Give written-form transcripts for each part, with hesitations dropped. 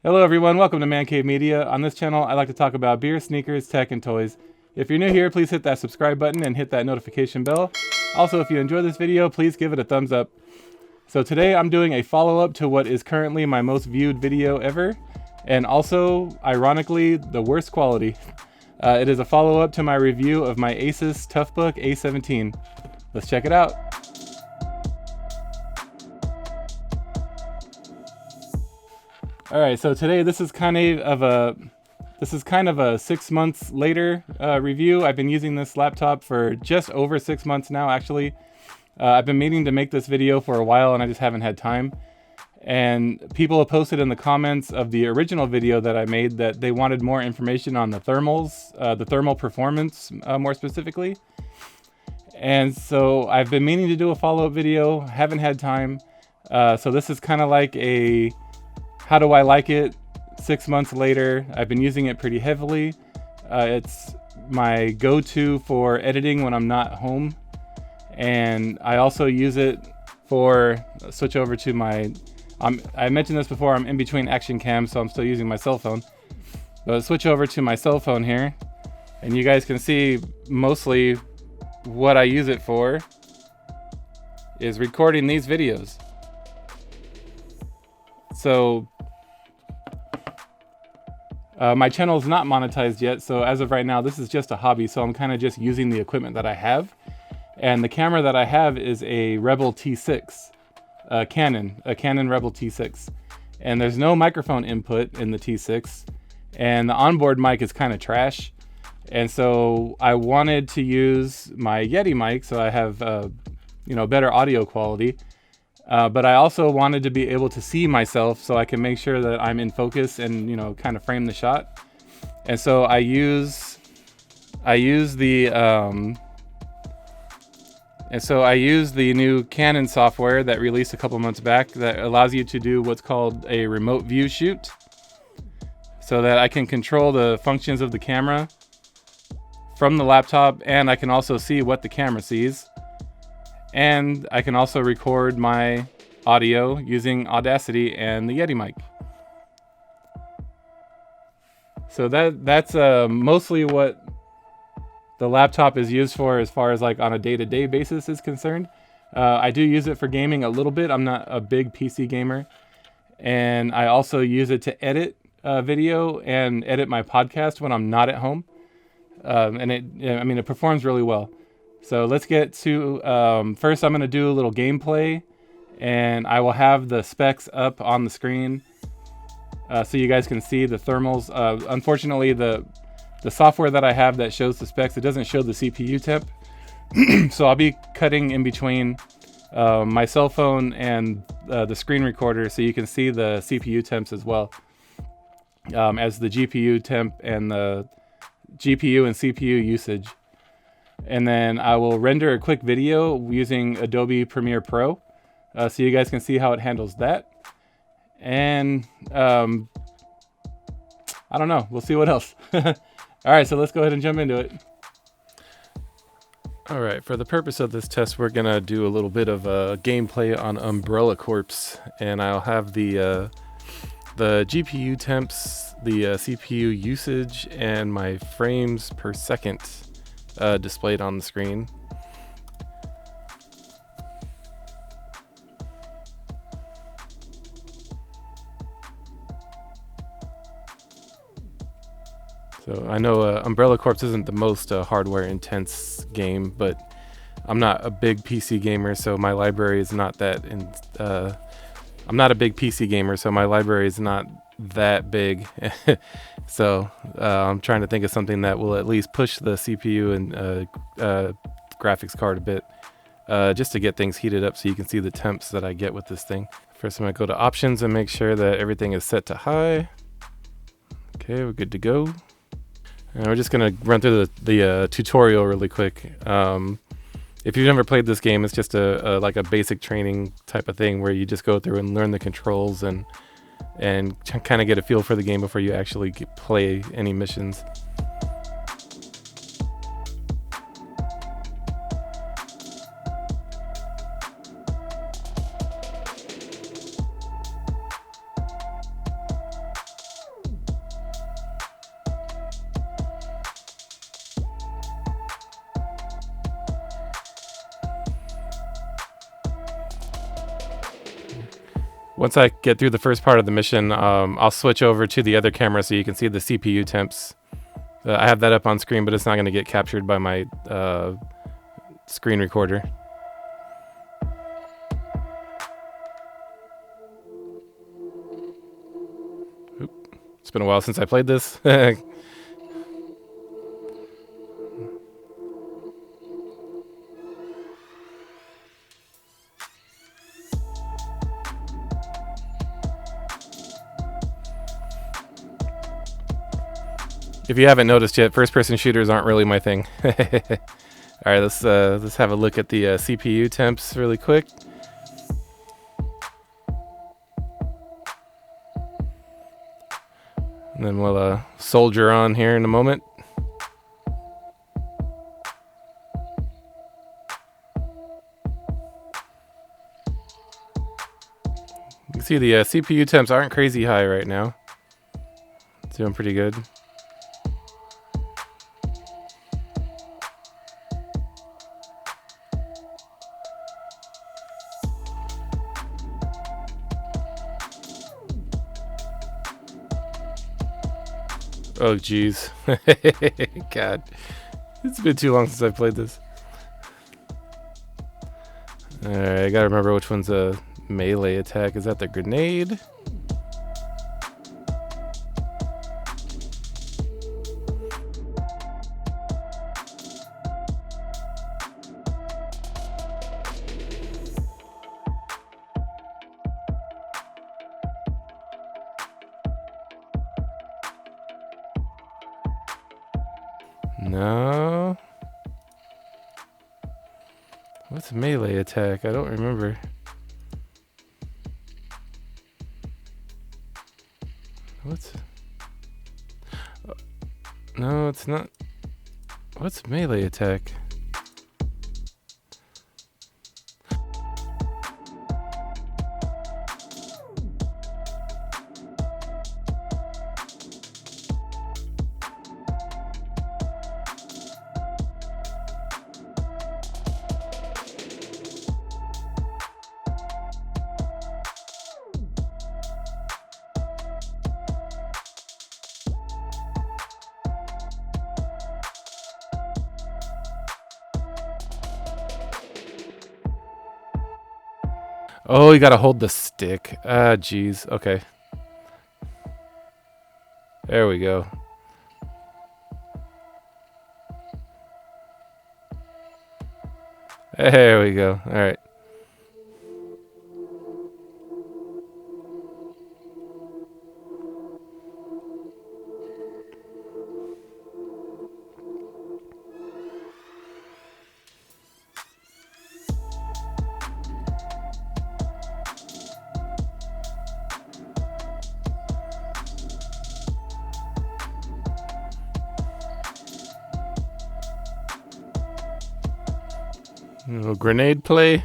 Hello everyone, welcome to Man Cave Media. On this channel, I like to talk about beer, sneakers, tech, and toys. If you're new here, please hit that subscribe button and hit that notification bell. Also, if you enjoy this video, please give it a thumbs up. So today I'm doing a follow-up to what is currently my most viewed video ever, and also, ironically, the worst quality. It is a follow-up to my review of my ASUS TUF book A17. Let's check it out. All right, so today this is kind of a 6 months later review. I've been using this laptop for just over 6 months now, actually. I've been meaning to make this video for a while and I just haven't had time. And people have posted in the comments of the original video that I made that they wanted more information on the thermals, the thermal performance more specifically. And so I've been meaning to do a follow-up video, haven't had time. So this is kind of like a how do I like it 6 months later. I've been using it pretty heavily. It's my go-to for editing when I'm not home. And I also use it for switch over to my, I mentioned this before, I'm in between action cams, so I'm still using my cell phone. But switch over to my cell phone here, and you guys can see mostly what I use it for is recording these videos. So my channel is not monetized yet, so as of right now, this is just a hobby, so I'm kind of just using the equipment that I have. And the camera that I have is a Rebel T6, a Canon Rebel T6. And there's no microphone input in the T6, and the onboard mic is kind of trash. And so I wanted to use my Yeti mic, so I have better audio quality. But I also wanted to be able to see myself so I can make sure that I'm in focus and, kind of frame the shot. And so I use the new Canon software that released a couple months back that allows you to do what's called a remote view shoot, so that I can control the functions of the camera from the laptop, and I can also see what the camera sees. And I can also record my audio using Audacity and the Yeti mic. So that's mostly what the laptop is used for as far as like on a day-to-day basis is concerned. I do use it for gaming a little bit. I'm not a big PC gamer. And I also use it to edit video and edit my podcast when I'm not at home. And it performs really well. So let's get to, first I'm going to do a little gameplay, and I will have the specs up on the screen so you guys can see the thermals. Unfortunately, the software that I have that shows the specs, it doesn't show the CPU temp. So I'll be cutting in between my cell phone and the screen recorder so you can see the CPU temps as well as the GPU temp and the GPU and CPU usage. And then I will render a quick video using Adobe Premiere Pro so you guys can see how it handles that. And I don't know, we'll see what else. All right, so let's go ahead and jump into it. All right, for the purpose of this test, we're gonna do a little bit of gameplay on Umbrella Corps, and I'll have the GPU temps, the CPU usage, and my frames per second displayed on the screen. So I know Umbrella Corps isn't the most hardware intense game, but I'm not a big PC gamer, so my library is not that I'm not a big PC gamer, so my library is not that big. So I'm trying to think of something that will at least push the CPU and graphics card a bit, just to get things heated up so you can see the temps that I get with this thing. First I'm going to go to options and make sure that everything is set to high. Okay, we're good to go. And we're just going to run through the tutorial really quick. If you've never played this game, it's just like a basic training type of thing where you just go through and learn the controls and kind of get a feel for the game before you actually play any missions. Once I get through the first part of the mission, I'll switch over to the other camera so you can see the CPU temps. I have that up on screen, but it's not going to get captured by my screen recorder. Oop. It's been a while since I played this. If you haven't noticed yet, first-person shooters aren't really my thing. All right, let's have a look at the CPU temps really quick. And then we'll soldier on here in a moment. You can see the CPU temps aren't crazy high right now. It's doing pretty good. Oh geez. God. It's been too long since I've played this. Alright, I gotta remember which one's a melee attack. Is that the grenade? No. What's a melee attack? I don't remember. What's... No, it's not. What's melee attack? Oh, you gotta hold the stick. Ah, jeez. Okay. There we go. There we go. All right. A little grenade play.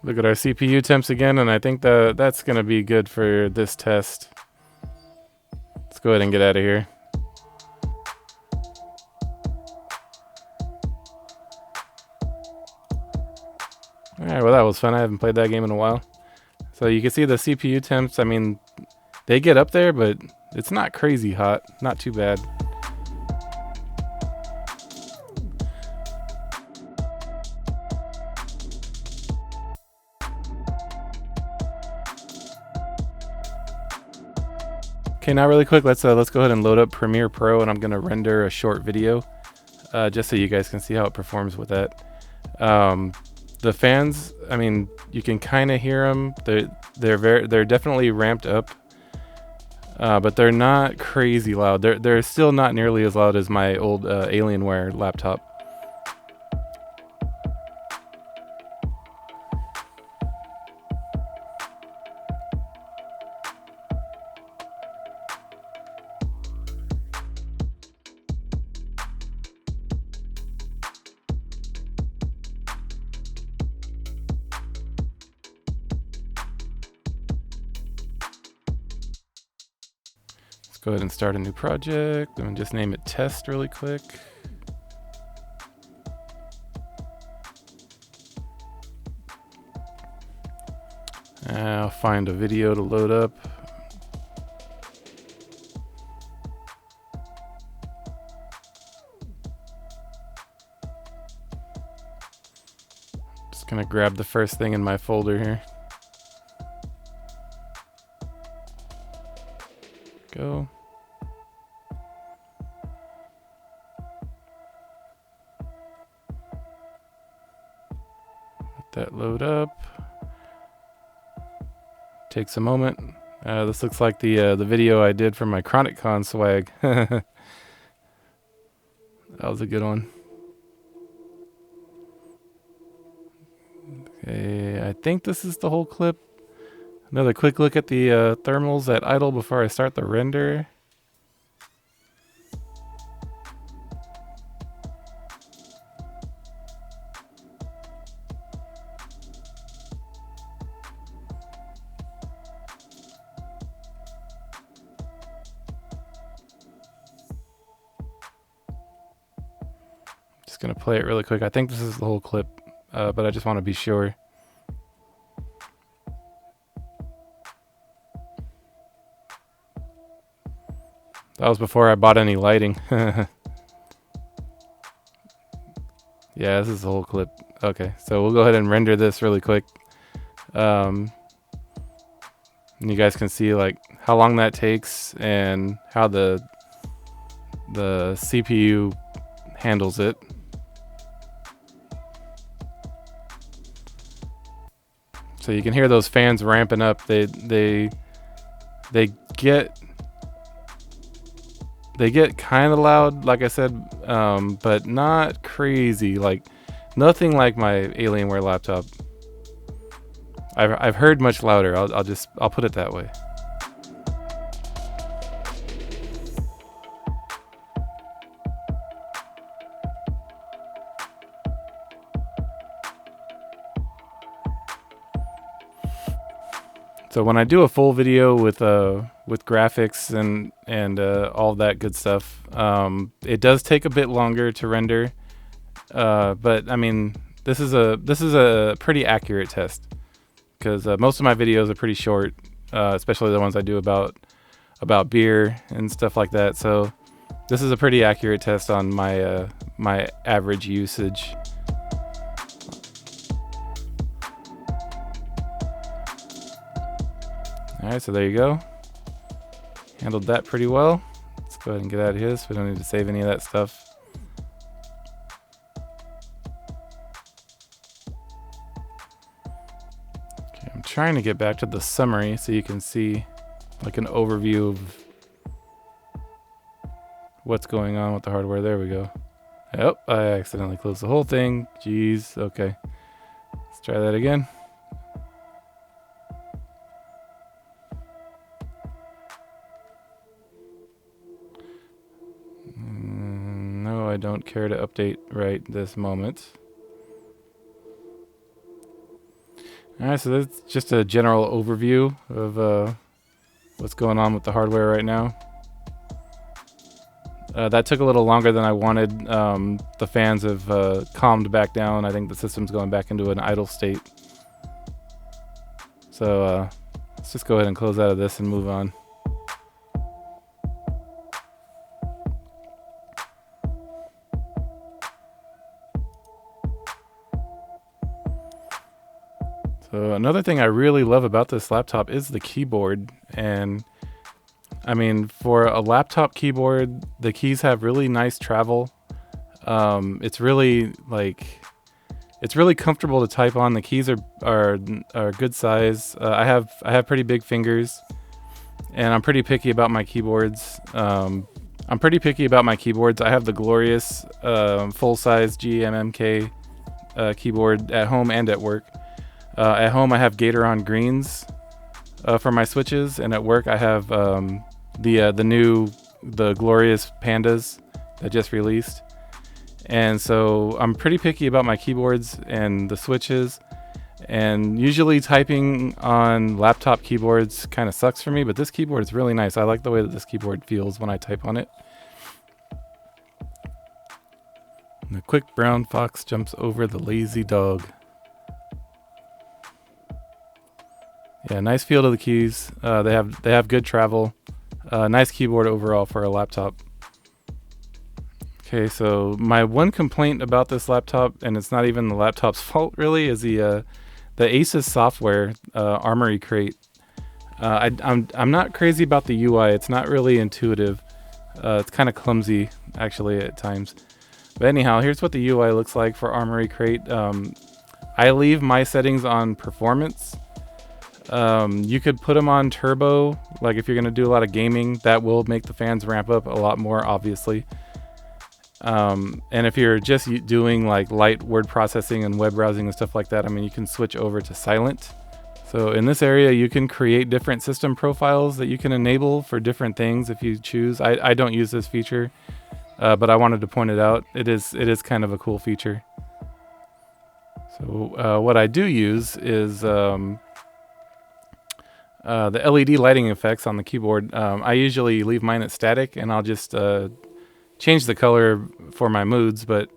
Look at our CPU temps again, and I think that's going to be good for this test. Let's go ahead and get out of here. Alright, well that was fun. I haven't played that game in a while. So you can see the CPU temps, I mean, they get up there, but it's not crazy hot. Not too bad. Okay, now really quick, let's go ahead and load up Premiere Pro, and I'm gonna render a short video, just so you guys can see how it performs with that. The fans, I mean, you can kind of hear them. They're definitely ramped up, but they're not crazy loud. They're still not nearly as loud as my old Alienware laptop. Go ahead and start a new project and just name it test really quick. I'll find a video to load up. Just gonna grab the first thing in my folder here. Go. Let that load up. Takes a moment. This looks like the video I did for my ChronicCon swag. That was a good one. Okay, I think this is the whole clip. Another quick look at the thermals at idle before I start the render. Just gonna play it really quick. I think this is the whole clip, but I just want to be sure. That was before I bought any lighting. Yeah, this is the whole clip. Okay, so we'll go ahead and render this really quick. And you guys can see like how long that takes and how the CPU handles it. So you can hear those fans ramping up. They get kind of loud, like I said, but not crazy. Like nothing like my Alienware laptop. I've heard much louder. I'll put it that way. So when I do a full video with graphics and all that good stuff, it does take a bit longer to render. But I mean, this is a pretty accurate test because most of my videos are pretty short, especially the ones I do about beer and stuff like that. So this is a pretty accurate test on my my average usage. Alright, so there you go. Handled that pretty well. Let's go ahead and get out of here so we don't need to save any of that stuff. Okay, I'm trying to get back to the summary so you can see like an overview of what's going on with the hardware. There we go. Oh, I accidentally closed the whole thing. Jeez, okay. Let's try that again. No, I don't care to update right this moment. Alright, so that's just a general overview of what's going on with the hardware right now. That took a little longer than I wanted. The fans have calmed back down. I think the system's going back into an idle state. So let's just go ahead and close out of this and move on. So another thing I really love about this laptop is the keyboard. And I mean, for a laptop keyboard, the keys have really nice travel. It's really comfortable to type on. The keys are good size. I have pretty big fingers, and I'm pretty picky about my keyboards. I have the glorious full-size GMMK keyboard at home and at work. At home, I have Gatoron greens for my switches, and at work, I have the glorious pandas that just released. And so I'm pretty picky about my keyboards and the switches. And usually typing on laptop keyboards kind of sucks for me, but this keyboard is really nice. I like the way that this keyboard feels when I type on it. And the quick brown fox jumps over the lazy dog. Yeah, nice feel to the keys. They have good travel. Nice keyboard overall for a laptop. Okay, so my one complaint about this laptop, and it's not even the laptop's fault really, is the ASUS software, Armory Crate. I'm not crazy about the UI. It's not really intuitive. It's kind of clumsy actually at times. But anyhow, here's what the UI looks like for Armory Crate. I leave my settings on performance. You could put them on turbo, like if you're going to do a lot of gaming. That will make the fans ramp up a lot more, obviously. And if you're just doing like light word processing and web browsing and stuff like that, I mean, you can switch over to silent. So in this area, you can create different system profiles that you can enable for different things if you choose. I don't use this feature, but I wanted to point it out. It is kind of a cool feature. So what I do use is the LED lighting effects on the keyboard. I usually leave mine at static, and I'll just change the color for my moods, but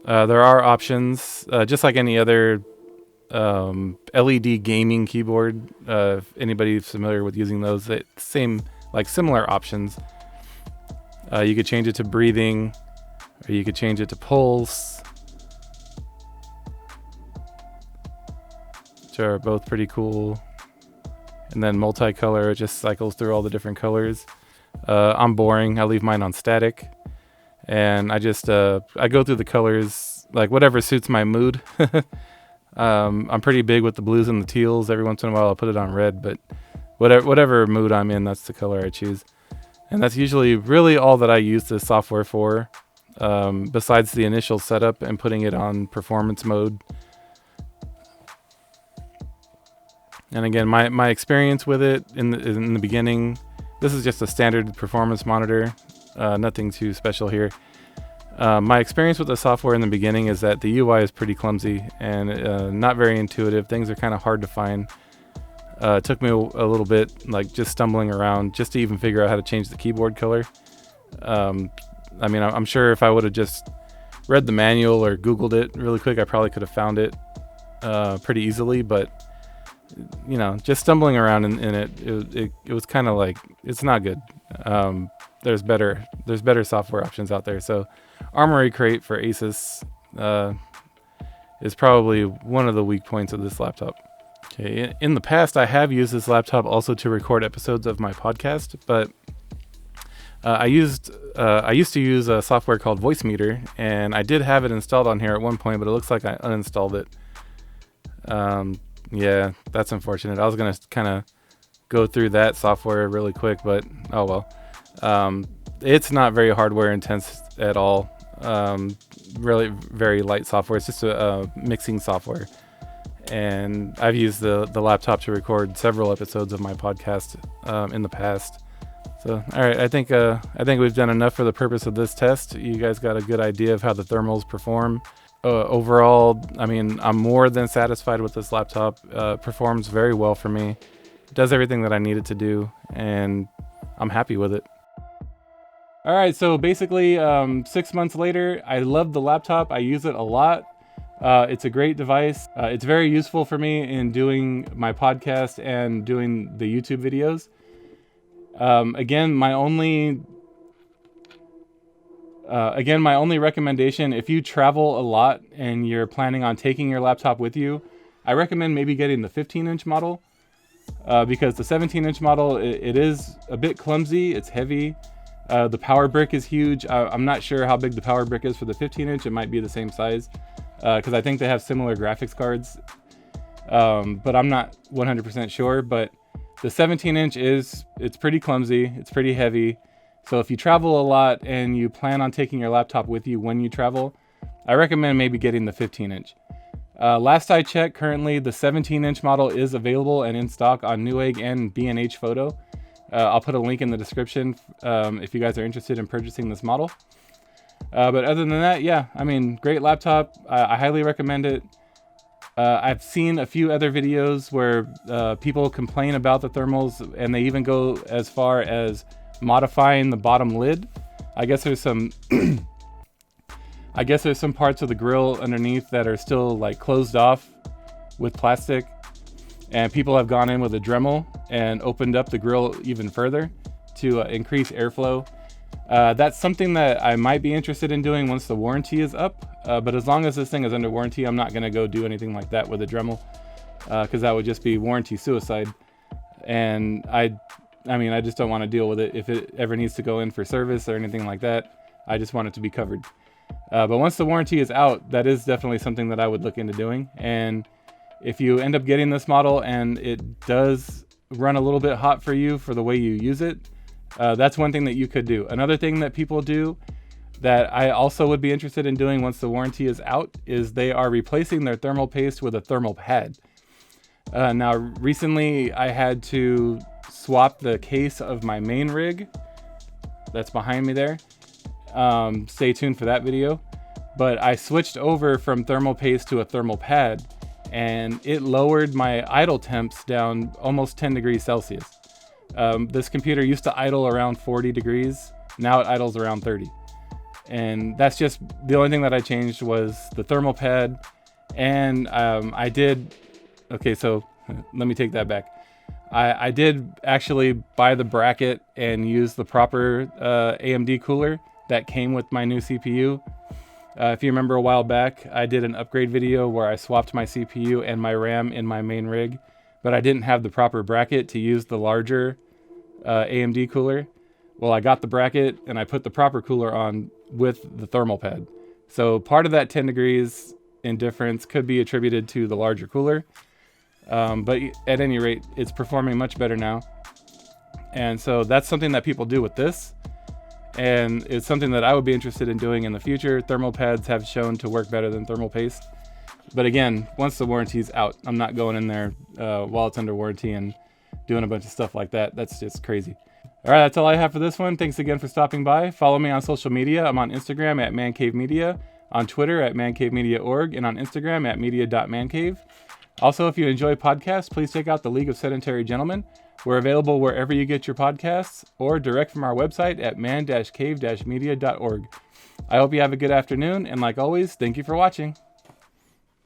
there are options, just like any other LED gaming keyboard. If anybody's familiar with using those, similar options. You could change it to breathing, or you could change it to pulse, which are both pretty cool. And then multicolor, it just cycles through all the different colors. I'm boring. I leave mine on static, and I just I go through the colors, like whatever suits my mood. I'm pretty big with the blues and the teals. Every once in a while I'll put it on red, but whatever mood I'm in, that's the color I choose. And that's usually really all that I use this software for, besides the initial setup and putting it on performance mode. And again, my experience with it in the beginning, this is just a standard performance monitor, nothing too special here. My experience with the software in the beginning is that the UI is pretty clumsy and not very intuitive. Things are kind of hard to find. It took me a little bit, like just stumbling around, just to even figure out how to change the keyboard color. I mean, I'm sure if I would have just read the manual or Googled it really quick, I probably could have found it pretty easily. But you know, just stumbling around in it was kind of like, it's not good. There's better software options out there. So Armory Crate for ASUS is probably one of the weak points of this laptop. Okay, in the past, I have used this laptop also to record episodes of my podcast, but I used to use a software called Voicemeeter, and I did have it installed on here at one point, but it looks like I uninstalled it. Yeah, that's unfortunate. I was gonna kind of go through that software really quick, but oh well. It's not very hardware intense at all. Really very light software. It's just a mixing software. And I've used the laptop to record several episodes of my podcast in the past. So, all right, I think we've done enough for the purpose of this test. You guys got a good idea of how the thermals perform. Overall, I mean, I'm more than satisfied with this laptop. Performs very well for me. It does everything that I need it to do, and I'm happy with it. All right, so basically 6 months later, I love the laptop. I use it a lot. It's a great device. It's very useful for me in doing my podcast and doing the YouTube videos. Again, my only recommendation, if you travel a lot and you're planning on taking your laptop with you, I recommend maybe getting the 15-inch model, because the 17-inch model, it is a bit clumsy. It's heavy. The power brick is huge. I'm not sure how big the power brick is for the 15-inch. It might be the same size, because I think they have similar graphics cards, but I'm not 100% sure. But the 17-inch it's pretty clumsy. It's pretty heavy. So if you travel a lot and you plan on taking your laptop with you when you travel, I recommend maybe getting the 15-inch. Last I checked, currently the 17-inch model is available and in stock on Newegg and B&H Photo. I'll put a link in the description if you guys are interested in purchasing this model. But other than that, yeah, I mean, great laptop. I highly recommend it. I've seen a few other videos where people complain about the thermals, and they even go as far as modifying the bottom lid. I guess there's some parts of the grill underneath that are still like closed off with plastic. And people have gone in with a Dremel and opened up the grill even further to increase airflow. That's something that I might be interested in doing once the warranty is up. But as long as this thing is under warranty, I'm not going to go do anything like that with a Dremel, because that would just be warranty suicide. And I mean, I just don't want to deal with it if it ever needs to go in for service or anything like that. I just want it to be covered. But once the warranty is out, that is definitely something that I would look into doing. And if you end up getting this model and it does run a little bit hot for you for the way you use it, that's one thing that you could do. Another thing that people do that I also would be interested in doing once the warranty is out is they are replacing their thermal paste with a thermal pad. Now, recently I had to swap the case of my main rig that's behind me there. Stay tuned for that video. But I switched over from thermal paste to a thermal pad, and it lowered my idle temps down almost 10 degrees Celsius. This computer used to idle around 40 degrees. Now it idles around 30. And that's just the only thing that I changed was the thermal pad. And okay, so let me take that back. I did actually buy the bracket and use the proper AMD cooler that came with my new CPU. If you remember a while back, I did an upgrade video where I swapped my CPU and my RAM in my main rig, but I didn't have the proper bracket to use the larger AMD cooler. Well, I got the bracket and I put the proper cooler on with the thermal pad. So part of that 10 degrees in difference could be attributed to the larger cooler. But at any rate, it's performing much better now. And so that's something that people do with this. And it's something that I would be interested in doing in the future. Thermal pads have shown to work better than thermal paste. But again, once the warranty's out, I'm not going in there while it's under warranty and doing a bunch of stuff like that. That's just crazy. All right, that's all I have for this one. Thanks again for stopping by. Follow me on social media. I'm on Instagram at mancavemedia, on Twitter at mancavemedia.org, and on Instagram at media.mancave. Also, if you enjoy podcasts, please check out the League of Sedentary Gentlemen. We're available wherever you get your podcasts or direct from our website at man-cave-media.org. I hope you have a good afternoon, and like always, thank you for watching.